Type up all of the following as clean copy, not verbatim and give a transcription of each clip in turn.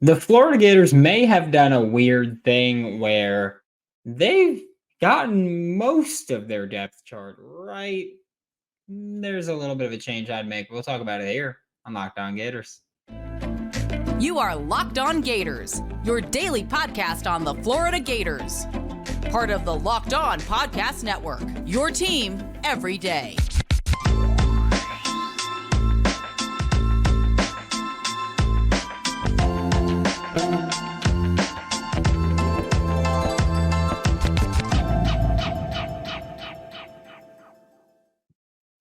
The Florida Gators may have done a weird thing where they've gotten most of their depth chart right. There's a little bit of a change I'd make. We'll talk about it here on Locked On Gators. You are Locked On Gators, your daily podcast on the Florida Gators. Part of the Locked On Podcast Network, your team every day.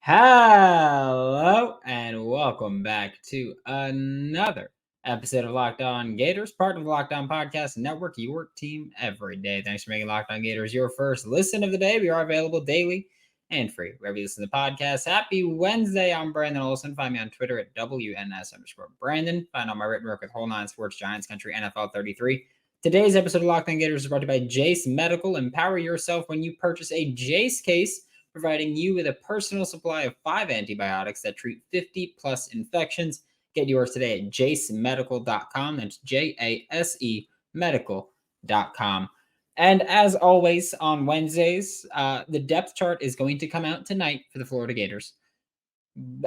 Hello and welcome back to another episode of Locked On Gators, part of the Locked On Podcast Network, your team every day. Thanks for making Locked On Gators your first listen of the day. We are available daily and free wherever you listen to podcasts. Happy Wednesday. I'm Brandon Olsen. Find me on Twitter at WNS_Brandon. Find all my written work with Whole Nine Sports, Giants Country, NFL 33. Today's episode of Locked On Gators is brought to you by Jase Medical. Empower yourself when you purchase a Jase case, providing you with a personal supply of 5 antibiotics that treat 50 plus infections. Get yours today at jasemedical.com. That's JASE medical.com. And as always on Wednesdays, the depth chart is going to come out tonight for the Florida Gators.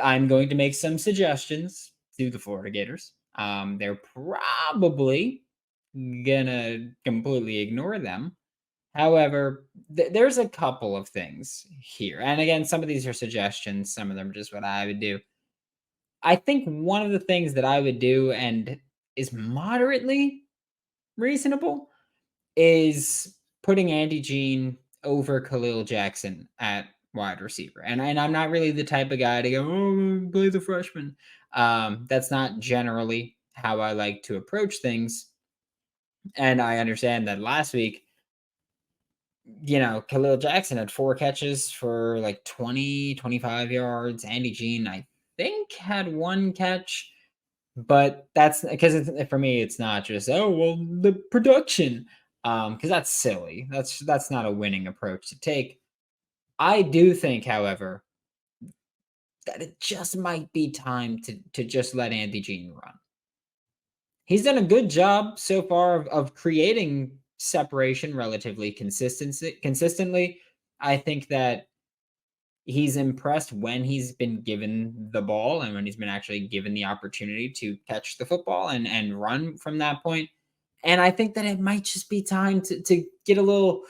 I'm going to make some suggestions to the Florida Gators. They're probably gonna completely ignore them. However, there's a couple of things here. And again, some of these are suggestions. Some of them are just what I would do. I think one of the things that I would do and is moderately reasonable is putting Andy Jean over Khalil Jackson at wide receiver. And I'm not really the type of guy to go, oh, play the freshman. That's not generally how I like to approach things. And I understand that last week, Khalil Jackson had 4 catches for like 20, 25 yards. Andy Jean, I think, had 1 catch. But that's because for me, it's not just, the production. Because that's silly. That's not a winning approach to take. I do think, however, that it just might be time to just let Andy Jean run. He's done a good job so far of creating separation relatively consistently. I think that he's impressed when he's been given the ball and when he's been actually given the opportunity to catch the football and run from that point. And I think that it might just be time to get a little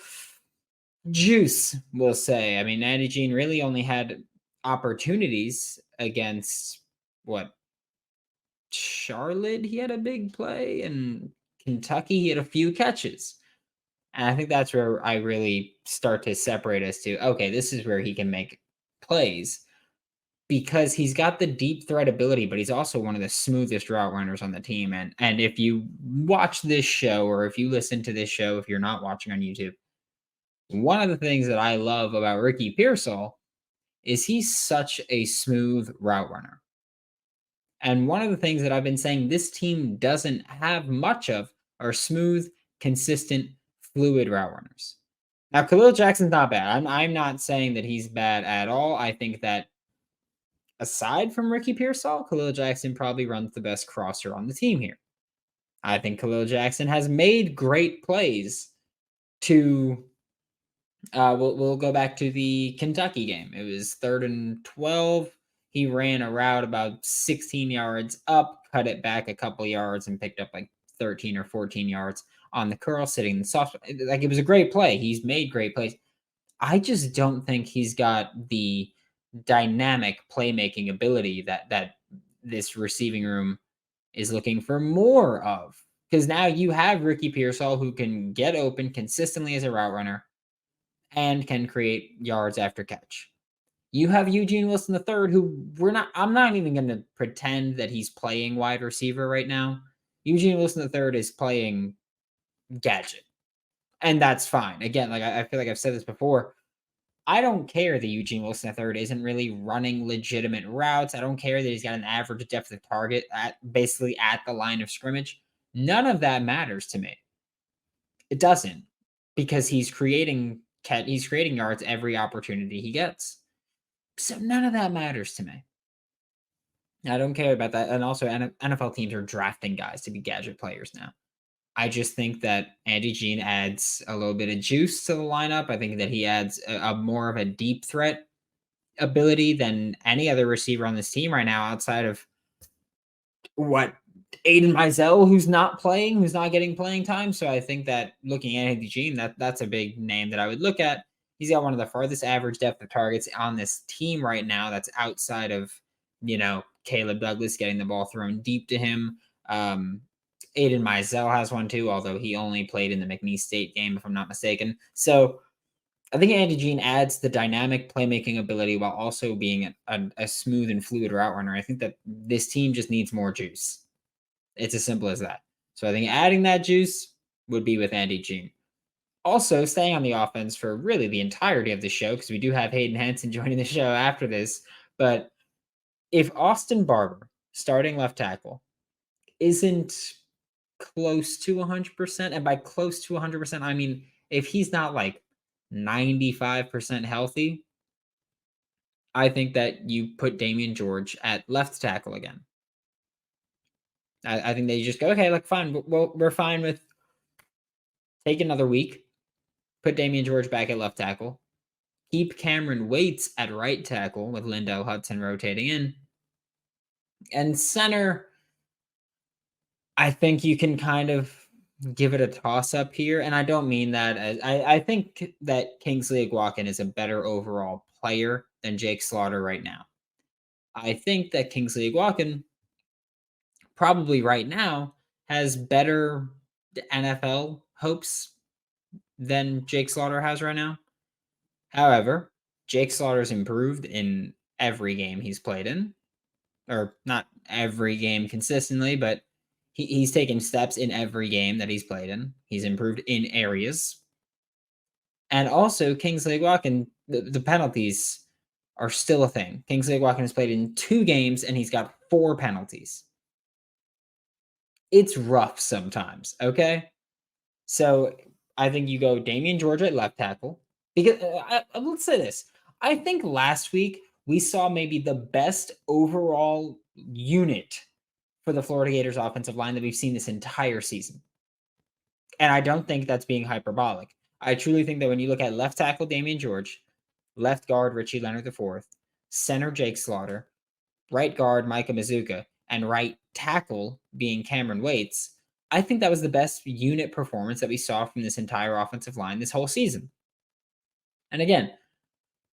juice, we'll say. I mean, Andy Jean really only had opportunities against Charlotte. He had a big play, and Kentucky, he had a few catches. And I think that's where I really start to separate us to, okay, this is where he can make plays because he's got the deep threat ability, but he's also one of the smoothest route runners on the team. And if you watch this show or if you listen to this show, if you're not watching on YouTube, one of the things that I love about Ricky Pearsall is he's such a smooth route runner. And one of the things that I've been saying this team doesn't have much of are smooth, consistent, fluid route runners. Now, Khalil Jackson's not bad. I'm not saying that he's bad at all. I think that aside from Ricky Pearsall, Khalil Jackson probably runs the best crosser on the team here. I think Khalil Jackson has made great plays to we'll go back to the Kentucky game. It was 3rd and 12. He ran a route about 16 yards up, cut it back a couple yards, and picked up like 13 or 14 yards on the curl, sitting in the soft. Like, it was a great play. He's made great plays. I just don't think he's got the dynamic playmaking ability that this receiving room is looking for more of. Because now you have Ricky Pearsall, who can get open consistently as a route runner and can create yards after catch. You have Eugene Wilson III, who I'm not even going to pretend that he's playing wide receiver right now. Eugene Wilson III is playing gadget. And that's fine. Again, like I feel like I've said this before. I don't care that Eugene Wilson III isn't really running legitimate routes. I don't care that he's got an average depth of target basically at the line of scrimmage. None of that matters to me. It doesn't, because he's creating yards every opportunity he gets. So none of that matters to me. I don't care about that. And also, NFL teams are drafting guys to be gadget players now. I just think that Andy Jean adds a little bit of juice to the lineup. I think that he adds a more of a deep threat ability than any other receiver on this team right now, outside of what Aiden Mizell, who's not playing, who's not getting playing time. So I think that looking at Andy Jean, that's a big name that I would look at. He's got one of the farthest average depth of targets on this team right now. That's outside of, Caleb Douglas getting the ball thrown deep to him. Aiden Mizell has one too, although he only played in the McNeese State game, if I'm not mistaken. So I think Andy Jean adds the dynamic playmaking ability while also being a smooth and fluid route runner. I think that this team just needs more juice. It's as simple as that. So I think adding that juice would be with Andy Jean. Also, staying on the offense for really the entirety of the show, because we do have Hayden Hansen joining the show after this. But if Austin Barber, starting left tackle, isn't close to 100%, and by close to 100%, I mean if he's not like 95% healthy, I think that you put Damian George at left tackle again. I think they just go, okay, like fine, we're fine with take another week, put Damian George back at left tackle, keep Cameron Waits at right tackle with Lindell Hudson rotating in, and center. I think you can kind of give it a toss up here, and I don't mean that as I think that Kingsley Eguakin is a better overall player than Jake Slaughter right now. I think that Kingsley Eguakin probably right now has better NFL hopes than Jake Slaughter has right now. However, Jake Slaughter's improved in every game he's played in, or not every game consistently, but he's taken steps in every game that he's played in. He's improved in areas. And also, Kingsley Eguakin, the penalties are still a thing. Kingsley Eguakin has played in 2 games, and he's got 4 penalties. It's rough sometimes, okay? So I think you go Damian George at left tackle. Because let's say this. I think last week we saw maybe the best overall unit for the Florida Gators offensive line that we've seen this entire season. And I don't think that's being hyperbolic. I truly think that when you look at left tackle Damian George, left guard Richie Leonard IV, center Jake Slaughter, right guard Micah Mazuka, and right tackle being Cameron Waits, I think that was the best unit performance that we saw from this entire offensive line this whole season. And again,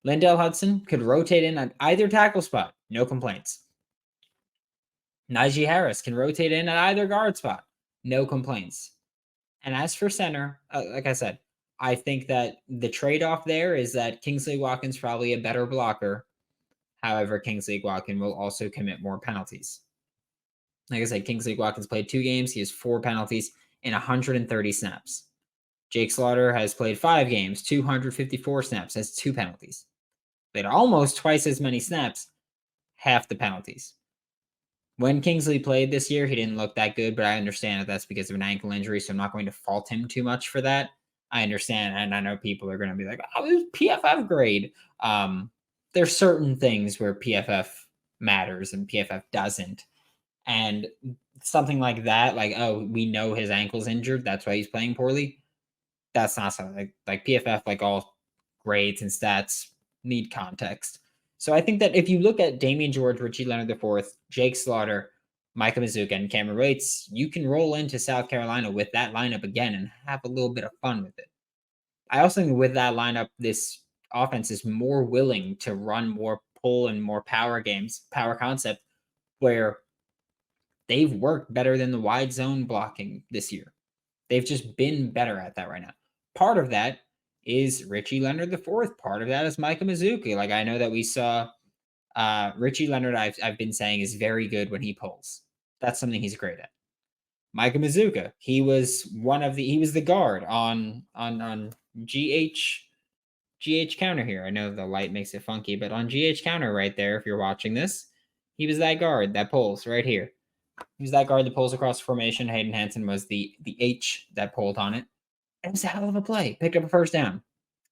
Lindell Hudson could rotate in on either tackle spot, no complaints. Najee Harris can rotate in at either guard spot, no complaints. And as for center, like I said, I think that the trade-off there is that Kingsley Eguakin's probably a better blocker. However, Kingsley Eguakin will also commit more penalties. Like I said, Kingsley Eguakin's played 2 games. He has 4 penalties in 130 snaps. Jake Slaughter has played 5 games, 254 snaps, has 2 penalties. Played almost twice as many snaps, half the penalties. When Kingsley played this year, he didn't look that good, but I understand that that's because of an ankle injury, so I'm not going to fault him too much for that. I understand, and I know people are going to be like, oh, it was PFF grade. There's certain things where PFF matters and PFF doesn't. And something like that, like, oh, we know his ankle's injured, that's why he's playing poorly. That's not something like PFF, like all grades and stats need context. So I think that if you look at Damian George, Richie Leonard IV, Jake Slaughter, Micah Mazuka, and Cameron Waits, you can roll into South Carolina with that lineup again and have a little bit of fun with it. I also think with that lineup, this offense is more willing to run more pull and more power games, power concept, where they've worked better than the wide zone blocking this year. They've just been better at that right now. Part of that is Richie Leonard IV. Part of that is Micah Mazuka. Like, I know that we saw Richie Leonard, I've been saying, is very good when he pulls. That's something he's great at. Micah Mazuka, he was the guard on GH counter here. I know the light makes it funky, but on GH counter right there, if you're watching this, he was that guard that pulls right here. He was that guard that pulls across the formation. Hayden Hansen was the H that pulled on it. It was a hell of a play. Picked up a first down.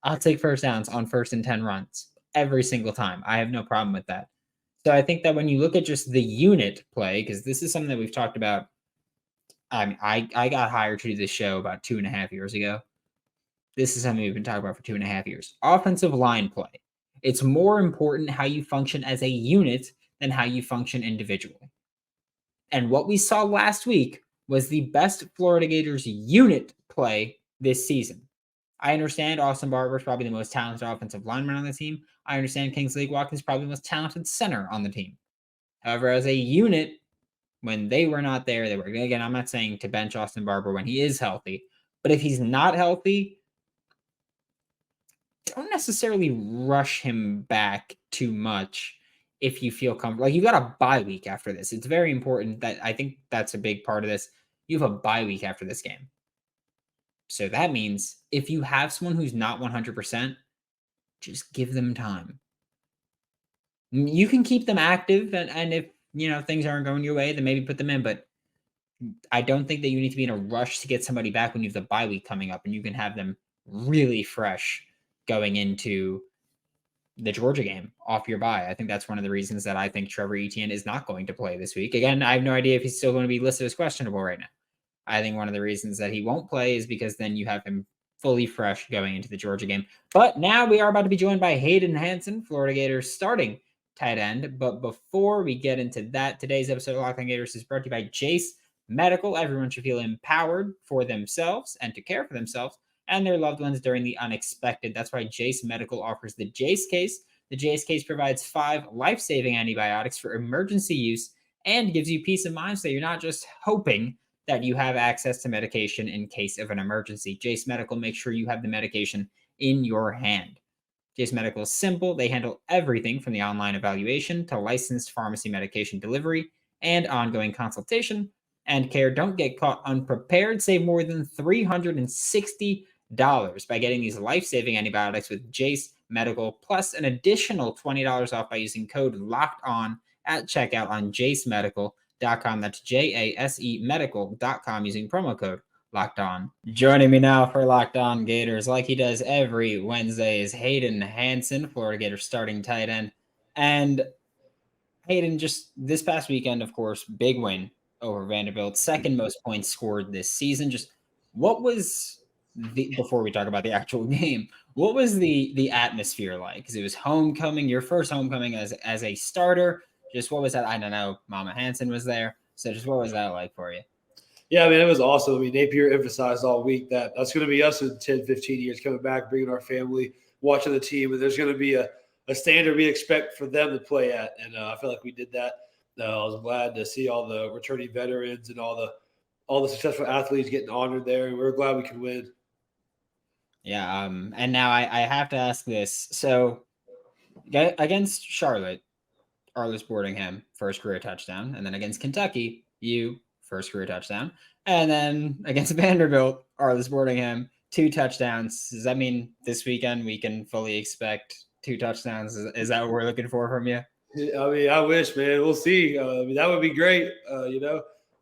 I'll take first downs on 1st and 10 runs every single time. I have no problem with that. So I think that when you look at just the unit play, because this is something that we've talked about. I mean, I got hired to do this show about 2.5 years ago. This is something we've been talking about for 2.5 years. Offensive line play. It's more important how you function as a unit than how you function individually. And what we saw last week was the best Florida Gators unit play this season. I understand Austin Barber is probably the most talented offensive lineman on the team. I understand Kingsley Watkins is probably the most talented center on the team. However, as a unit, when they were not there, they were, again, I'm not saying to bench Austin Barber when he is healthy, but if he's not healthy, don't necessarily rush him back too much if you feel comfortable. Like, you got a bye week after this. It's very important that I think that's a big part of this. You have a bye week after this game. So that means if you have someone who's not 100%, just give them time. You can keep them active, and if things aren't going your way, then maybe put them in. But I don't think that you need to be in a rush to get somebody back when you have the bye week coming up, and you can have them really fresh going into the Georgia game off your bye. I think that's one of the reasons that I think Trevor Etienne is not going to play this week. Again, I have no idea if he's still going to be listed as questionable right now. I think one of the reasons that he won't play is because then you have him fully fresh going into the Georgia game. But now we are about to be joined by Hayden Hansen, Florida Gators starting tight end. But before we get into that, today's episode of Locked On Gators is brought to you by Jase Medical. Everyone should feel empowered for themselves and to care for themselves and their loved ones during the unexpected. That's why Jase Medical offers the Jase case. The Jase case provides 5 life-saving antibiotics for emergency use and gives you peace of mind so you're not just hoping that you have access to medication in case of an emergency. Jase Medical makes sure you have the medication in your hand. Jase Medical is simple. They handle everything from the online evaluation to licensed pharmacy medication delivery and ongoing consultation and care. Don't get caught unprepared. Save more than $360 by getting these life-saving antibiotics with Jase Medical, plus an additional $20 off by using code LOCKEDON at checkout on jasemedical.com. That's JASE medical.com using promo code Locked On. Joining me now for Locked On Gators, like he does every Wednesday, is Hayden Hansen, Florida Gators starting tight end. And Hayden, just this past weekend, of course, big win over Vanderbilt, second most points scored this season. Just what was before we talk about the actual game, what was the atmosphere like? Because it was homecoming, your first homecoming as a starter. Just what was that? I don't know. Mama Hansen was there. So just what was that like for you? Yeah, I mean, it was awesome. I mean, Napier emphasized all week that that's going to be us in 10, 15 years coming back, bringing our family, watching the team. And there's going to be a standard we expect for them to play at. And I feel like we did that. I was glad to see all the returning veterans and all the successful athletes getting honored there. And we're glad we could win. Yeah. And now I have to ask this. So against Charlotte, Arlis Boardingham, first career touchdown. And then against Kentucky, first career touchdown. And then against Vanderbilt, Arlis Boardingham, 2 touchdowns. Does that mean this weekend we can fully expect 2 touchdowns? Is that what we're looking for from you? I mean, I wish, man. We'll see. I mean, that would be great,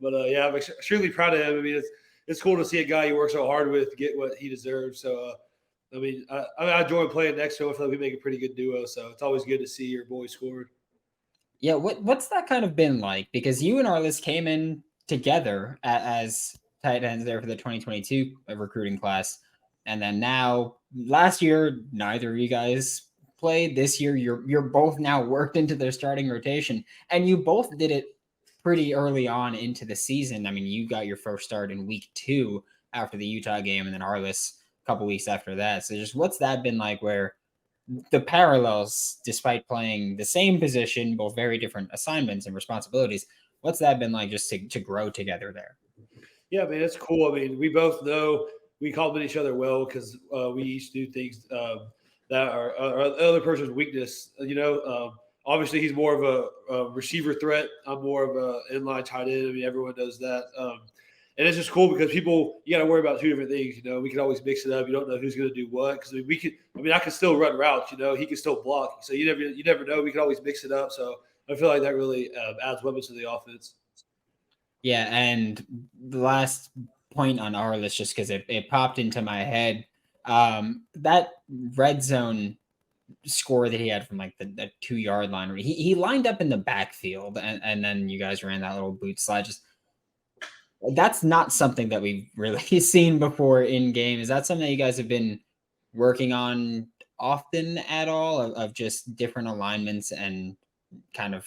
But, yeah, I'm extremely proud of him. I mean, it's cool to see a guy you work so hard with get what he deserves. So, I mean, I enjoy playing next to him. I feel like we make a pretty good duo. So it's always good to see your boy scored. Yeah, what's that kind of been like? Because you and Arlis came in together as tight ends there for the 2022 recruiting class. And then now, last year, neither of you guys played. This year, you're both now worked into their starting rotation. And you both did it pretty early on into the season. I mean, you got your first start in week 2 after the Utah game, and then Arlis a couple weeks after that. So just what's that been like, where the parallels, despite playing the same position, both very different assignments and responsibilities, what's that been like just to grow together there? Yeah, man, it's cool. I mean, we both know we complement each other well because we each do things that are other person's weakness. Obviously he's more of a receiver threat. I'm more of a inline tight end. I mean, everyone does that. And it's just cool because you got to worry about 2 different things. We can always mix it up. You don't know who's going to do what. Because I can still run routes. He can still block. So you never know. We can always mix it up. So I feel like that really adds weapons to the offense. Yeah, and the last point on Arlis, just because it popped into my head, that red zone score that he had from like the 2-yard line. Where he lined up in the backfield, and then you guys ran that little boot slide. Just that's not something that we've really seen before in game. Is that something that you guys have been working on often at all, of just different alignments and kind of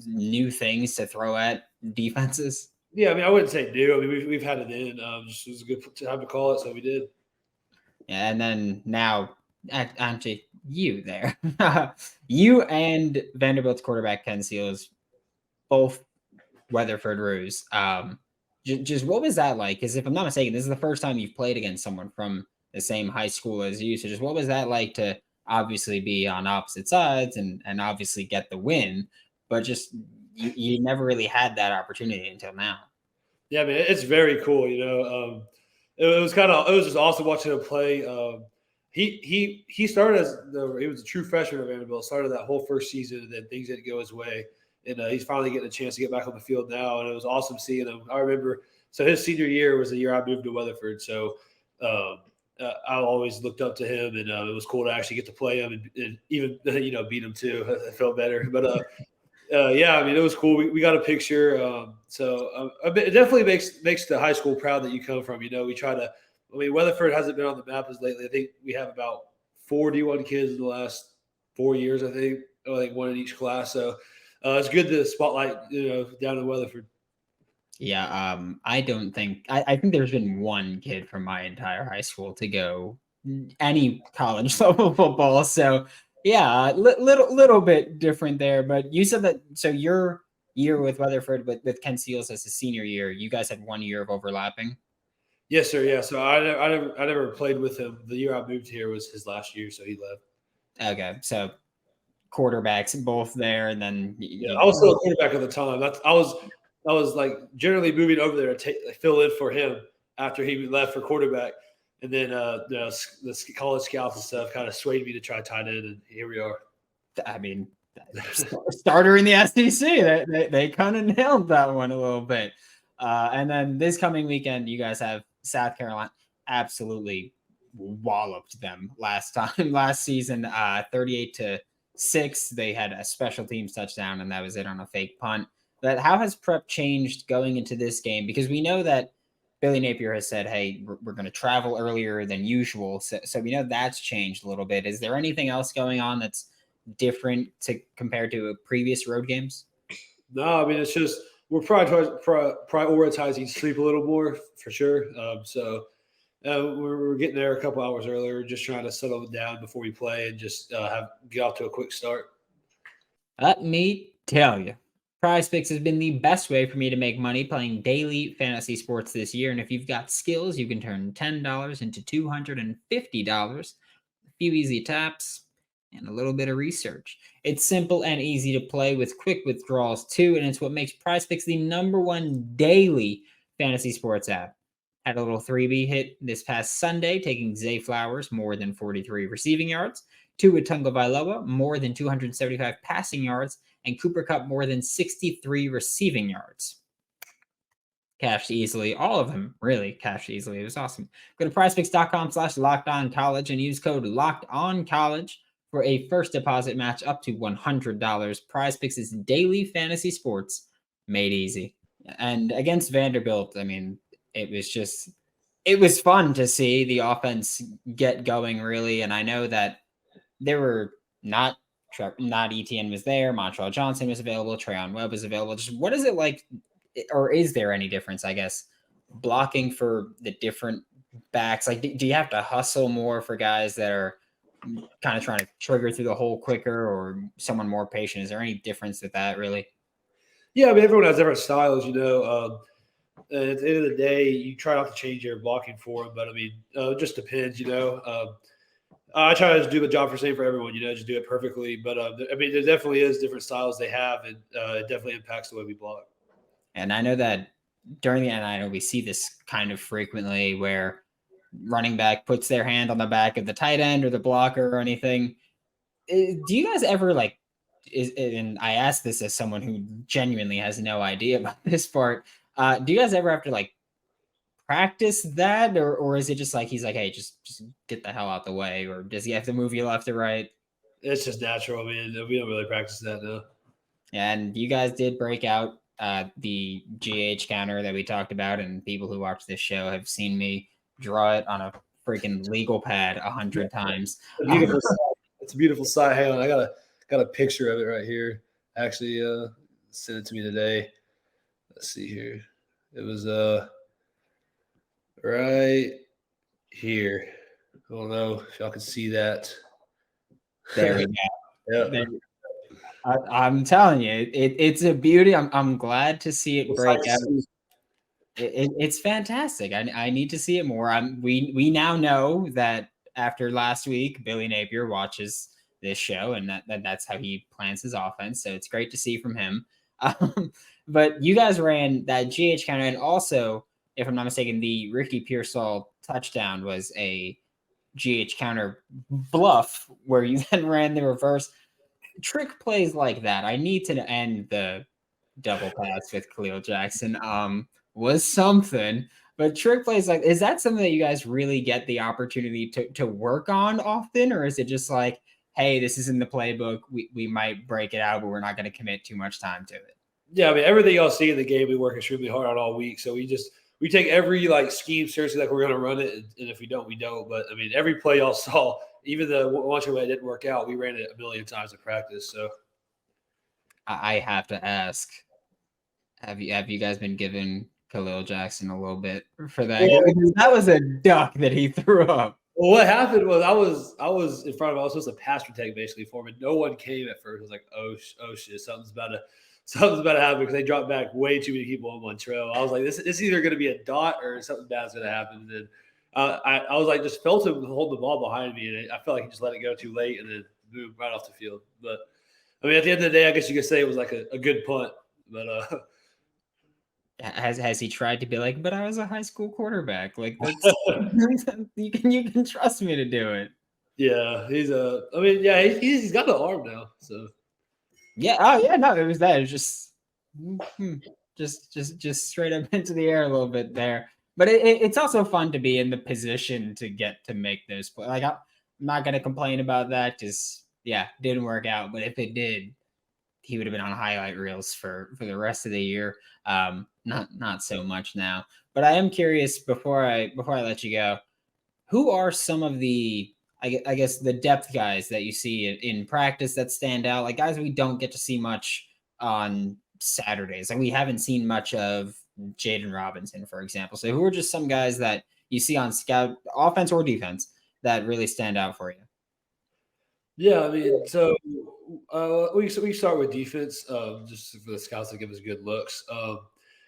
new things to throw at defenses? Yeah, I mean, I wouldn't say new. I mean, we've had it in. Just it was a good time to call it, so we did. Yeah, and then now, actually, you there, you and Vanderbilt's quarterback Ken Seals, both Weatherford Ruse. Just what was that like? Because if I'm not mistaken, this is the first time you've played against someone from the same high school as you. So just what was that like to obviously be on opposite sides and obviously get the win, but just you never really had that opportunity until now. Yeah, I mean, it's very cool. It was just awesome watching him play. He started he was a true freshman at Vanderbilt. Started that whole first season, and then things didn't go his way. And he's finally getting a chance to get back on the field now, and it was awesome seeing him. I remember, so his senior year was the year I moved to Weatherford, so I always looked up to him, and it was cool to actually get to play him and even beat him too. I felt better, but yeah, I mean, it was cool. We got a picture, it definitely makes the high school proud that you come from. We try to. I mean, Weatherford hasn't been on the map as lately. I think we have about 41 kids in the last 4 years. I think one in each class. So. It's good to spotlight, down in Weatherford. Yeah, I don't think I think there's been one kid from my entire high school to go any college level football. So yeah, little bit different there. But you said that so your year with Weatherford with Ken Seals as a senior year, you guys had 1 year of overlapping. Yes, sir. Yeah. So I never played with him. The year I moved here was his last year, so he left. Okay, so quarterbacks both there, and then I was still a quarterback at the time. I was like generally moving over there to fill in for him after he left for quarterback, and then the college scouts and stuff kind of swayed me to try tight end, and here we are. I mean, starter in the SEC. They kind of nailed that one a little bit. And then this coming weekend, you guys have South Carolina. Absolutely walloped them last season, 38-6. They had a special teams touchdown, and that was it on a fake punt. But how has prep changed going into this game? Because we know that Billy Napier has said, hey, we're going to travel earlier than usual. So we know that's changed a little bit. Is there anything else going on that's different compared to previous road games? No, I mean, it's just we're prioritizing sleep a little more for sure. We're getting there a couple hours earlier, just trying to settle down before we play and just get off to a quick start. Let me tell you, PrizePicks has been the best way for me to make money playing daily fantasy sports this year. And if you've got skills, you can turn $10 into $250. A few easy taps and a little bit of research. It's simple and easy to play with quick withdrawals too, and it's what makes PrizePicks the #1 daily fantasy sports app. Had a little 3B hit this past Sunday, taking Zay Flowers more than 43 receiving yards, Tua Tagovailoa more than 275 passing yards, and Cooper Kupp more than 63 receiving yards. Cashed easily. All of them really cashed easily. It was awesome. Go to prizepicks.com/lockedoncollege and use code LOCKEDONCollege for a first deposit match up to $100. PrizePicks is daily fantasy sports made easy. And against Vanderbilt, I mean, it was fun to see the offense get going, really. And I know that there were not Etienne was there, Montreal Johnson was available, Trayon Webb was available. Just what is it like, or is there any difference, I guess, blocking for the different backs? Like, do you have to hustle more for guys that are kind of trying to trigger through the hole quicker, or someone more patient? Is there any difference with that, really? Yeah, I mean, everyone has different styles, At the end of the day, you try not to change your blocking for them, but I mean, it just depends, I try to do the job for everyone, just do it perfectly. But I mean, there definitely is different styles they have, and it definitely impacts the way we block. And I know that I know we see this kind of frequently where running back puts their hand on the back of the tight end or the blocker or anything. Do you guys ever and I ask this as someone who genuinely has no idea about this part. Do you guys ever have to practice that, or is it just he's like, hey, just get the hell out the way, or does he have to move you left or right? It's just natural. I mean, we don't really practice that now. And you guys did break out the GH counter that we talked about, and people who watch this show have seen me draw it on a freaking legal pad 100 times. It's a beautiful sight. It's a beautiful sight. Hang on, I got a picture of it right here. Actually, sent it to me today. Let's see here. It was right here. I don't know if y'all can see that. There we go. Yeah. I'm telling you, it's a beauty. I'm glad to see it break out. It's fantastic. I need to see it more. We now know that after last week, Billy Napier watches this show, and that's how he plans his offense. So it's great to see from him. But you guys ran that GH counter, and also, if I'm not mistaken, the Ricky Pearsall touchdown was a GH counter bluff where you then ran the reverse. Trick plays like that. I need to end the double pass with Khalil Jackson. Was something, but trick plays like, is that something that you guys really get the opportunity to work on often, or is it just like, hey, this is in the playbook, we might break it out, but we're not going to commit too much time to it? Yeah, I mean, everything y'all see in the game, we work extremely hard on all week. So we take every scheme seriously, like we're going to run it, and if we don't, we don't. But I mean, every play y'all saw, even the one way it didn't work out, we ran it a million times in practice. So I have to ask, have you guys been giving Khalil Jackson a little bit for that? Well, that was a duck that he threw up. Well, what happened was I was in front of him. I was supposed to pass protect basically for him, and no one came at first. I was like, oh shit, something's about to happen because they dropped back way too many people on one trail. I was like, this is either going to be a dot or something bad's going to happen. And then I was like, just felt him hold the ball behind me, and I felt like he just let it go too late and then moved right off the field. But I mean, at the end of the day, I guess you could say it was like a good punt. But has he tried to be like, but I was a high school quarterback? Like, that's, you can trust me to do it. Yeah, he's got the arm now. So yeah, oh yeah, no, it was that. It was just straight up into the air a little bit there. But it's also fun to be in the position to get to make those plays. Like, I'm not gonna complain about that. Just didn't work out. But if it did, he would have been on highlight reels for the rest of the year. Not so much now. But I am curious before I let you go, who are some of the I guess the depth guys that you see in practice that stand out, like guys we don't get to see much on Saturdays. Like we haven't seen much of Jaden Robinson, for example. So who are just some guys that you see on scout, offense or defense, that really stand out for you? Yeah, I mean, so we start with defense, just for the scouts to give us good looks.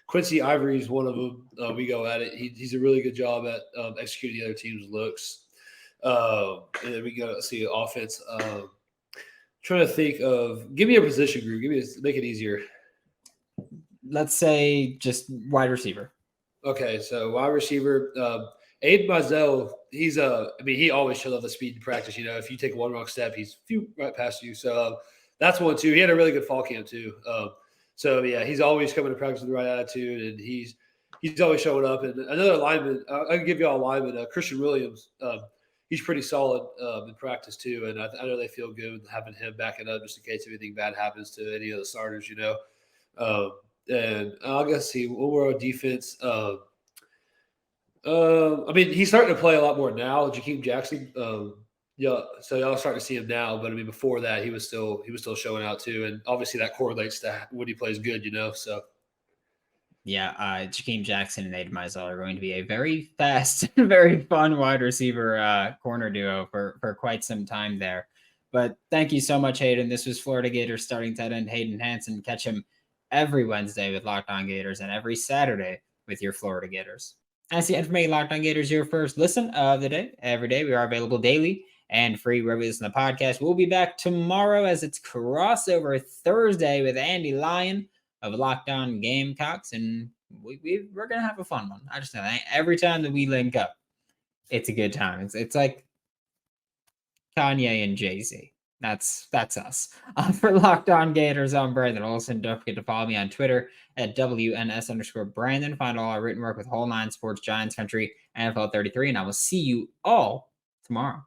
Quincy Ivory is one of them. We go at it. He's a really good job at executing the other team's looks. And then we go see offense. Trying to think of, give me a position group. Make it easier. Let's say just wide receiver. Okay, so wide receiver. Aiden Mizell, he always shows off the speed in practice. You know, if you take one wrong step, he's right past you. So that's one too. He had a really good fall camp too. So yeah, he's always coming to practice with the right attitude, and he's always showing up. And another lineman, I can give you all a lineman, Christian Williams. He's pretty solid in practice too, and I know they feel good having him backing up just in case anything bad happens to any of the starters. You know, and I guess see when we're on defense. I mean, he's starting to play a lot more now. Jakeem Jackson, so y'all starting to see him now. But I mean, before that, he was still showing out too, and obviously that correlates to when he plays good, you know. So yeah, Jakeem Jackson and Aiden Mizell are going to be a very fast, very fun wide receiver corner duo for quite some time there. But thank you so much, Hayden. This was Florida Gators starting tight end Hayden Hansen. Catch him every Wednesday with Locked On Gators and every Saturday with your Florida Gators. That's the end for making Locked On Gators your first listen of the day. Every day we are available daily and free wherever you listen to the podcast. We'll be back tomorrow as it's crossover Thursday with Andy Lyon of Locked On Gamecocks, and we're gonna have a fun one. I just know that every time that we link up, it's a good time. It's like Kanye and Jay-Z. That's us. For Locked On Gators, I'm Brandon Olsen. Don't forget to follow me on Twitter at WNS_Brandon. Find all our written work with Whole Nine Sports, Giants Country, NFL 33, and I will see you all tomorrow.